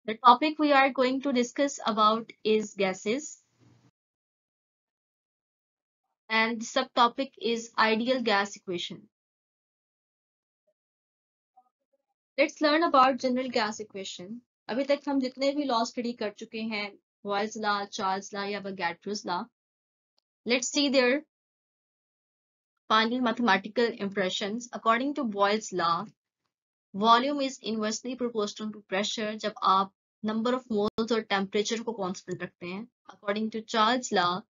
The topic we are going to discuss about is gases, and the subtopic is ideal gas equation. Let's learn about general gas equation. अभी तक हम जितने भी law study कर चुके हैं, Boyle's law, Charles law या Avogadro's law. Let's see their final mathematical impressions. According to Boyle's law, volume is inversely proportional to pressure जब आप number of moles और temperature को constant रखते हैं. According to Charles law,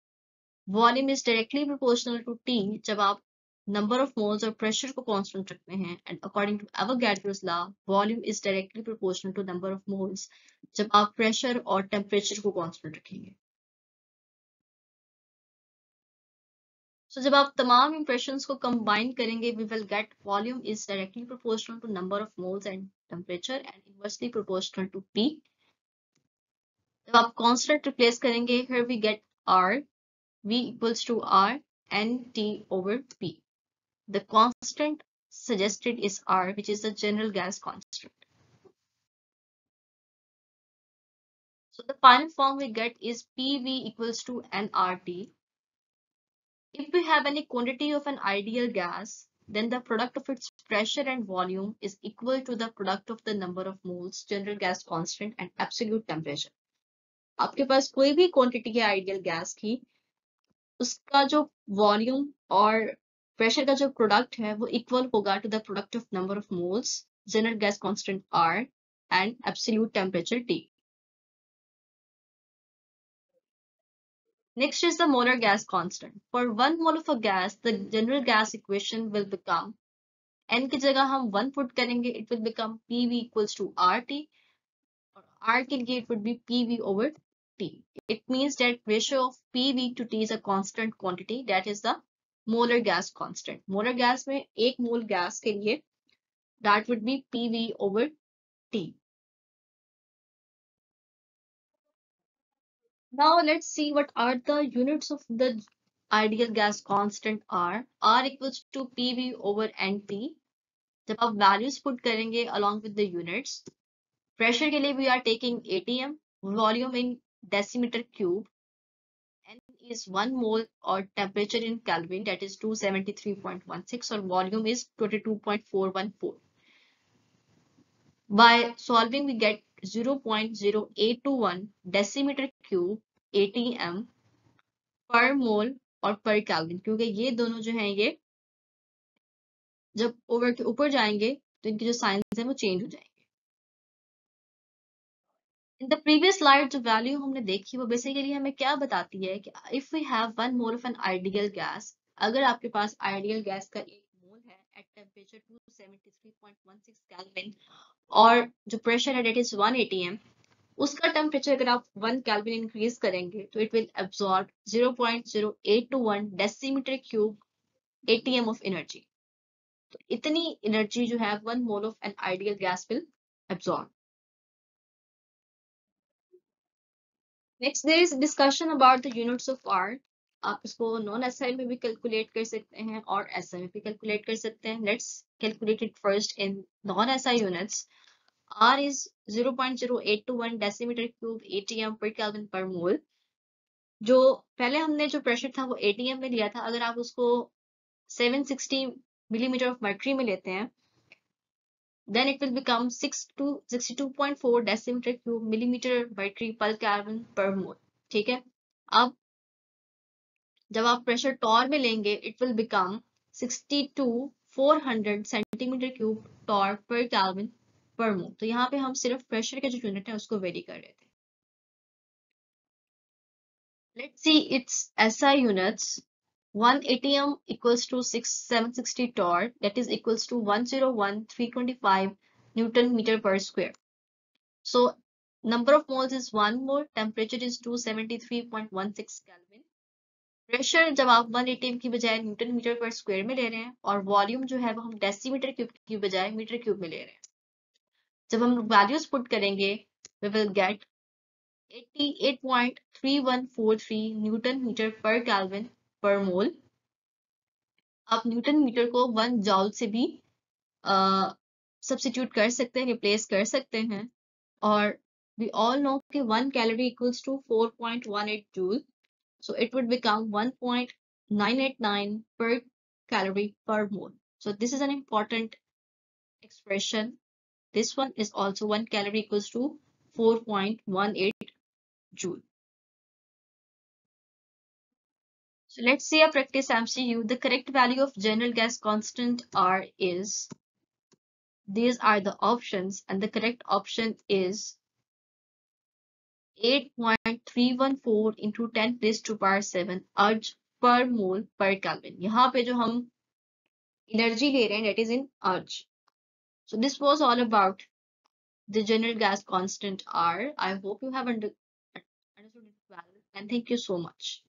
volume is directly proportional to T जब आप number of moles और pressure को constant रखते हैं. And according to Avogadro's law, volume is directly proportional to number of moles जब आप pressure और temperature को constant रखेंगे. So जब आप तमाम impressions को combine करेंगे, we will get volume is directly proportional to number of moles and temperature and inversely proportional to P. जब आप constant replace करेंगे, here we get R, V equals to R and T over P. The constant suggested is R, which is the general gas constant. So the final form we get is PV equals to nRT. If we have any quantity of an ideal gas, then the product of its pressure and volume is equal to the product of the number of moles, general gas constant and absolute temperature. आपके पास कोई भी quantity है ideal gas की, उसका जो volume और pressure का जो product है वो equal होगा to the product of number of moles, general gas constant R and absolute temperature T. Next is the molar gas constant. For 1 mole of a gas, the general gas equation will become, n की जगह हम 1 put करेंगे, it will become PV equals to RT, और R के लिए it would be PV over T. It means that ratio of PV to T is a constant quantity, that is the molar gas constant. Molar gas में 1 mole gas के लिए that would be PV over T. Now let's see what are the units of the ideal gas constant R. R equals to PV over NT. जब आप values put करेंगे along with the units, pressure के लिए we are taking ATM, volume in decimeter cube, N is 1 mole or temperature in Kelvin, that is 273.16, or volume is 22.414. By solving we get 0.0821 decimeter cube ATM per mole और per Kelvin, क्योंकि ये दोनों जो हैं ये जब over के ऊपर जाएंगे तो इनकी जो साइंस है वो चेंज हो जाएंगे. इन द प्रीवियस स्लाइड जो वैल्यू हमने देखी वो बेसिकली हमें क्या बताती है कि if we have 1 mole of an ideal gas, अगर आपके पास आइडियल गैस का 1 मोल है एट टेम्परेचर 273.16 केल्विन और जो प्रेशर है डेट इज 1 atm, उसका टेम्परेचर अगर आप 1 केल्विन इंक्रीज करेंगे तो it will absorb 0.0821 decimetre cube atm of energy. तो इतनी एनर्जी जो है 1 mole of an ideal gas will absorb. Next there is discussion about the units of R. आप इसको नॉन एसआई में भी कैलकुलेट कर सकते हैं और एसआई में भी कैलकुलेट कर सकते हैं. Let's calculate it first in non SI units. R is 0.0821 decimetre cube atm per Kelvin per mole. जो पहले हमने जो प्रेशर था वो atm में लिया था, अगर आप उसको 760 मिलीमीटर ऑफ मर्क्यूरी में लेते हैं then it will become 62.4 decimeter cube millimeter mercury per Kelvin per mole. ठीक है. अब जब आप प्रेशर टॉर में लेंगे it will become 62,400 centimetre cube torr per Kelvin per mole. तो यहाँ पे हम सिर्फ प्रेशर के जो यूनिट है उसको वेरी कर रहे थे. Let's see its SI units. 1 atm equals to 760 torr, that is equals to 101,325 Newton meter per square. So number of moles is 1 mole, temperature is 273.16 Kelvin. Pressure जब आप 1 atm की बजाय न्यूटन मीटर पर square में ले रहे हैं और वॉल्यूम जो है वो हम डेसीमीटर क्यूब की बजाय मीटर क्यूब में ले रहे हैं. जब हम वैल्यूज पुट करेंगे we will get 88.3143 newton metre per kelvin per mole. आप न्यूटन मीटर को 1 जॉल से भी सब्स्टिट्यूट कर सकते हैं, रिप्लेस कर सकते हैं, और We all know that 1 calorie equals to 4.18 joule. So it would become 1.989 per calorie per mole. So this is an important expression. This one is also 1 calorie equals to 4.18 joule. So let's see a practice MCQ. The correct value of general gas constant R is, these are the options, and the correct option is 8.314 into 10 raised to power 7 अर्ज per mole per Kelvin. यहाँ पे जो हम energy ले रहे हैं, that is in अर्ज. So this was all about the general gas constant R. I hope you have understood it well, and thank you so much.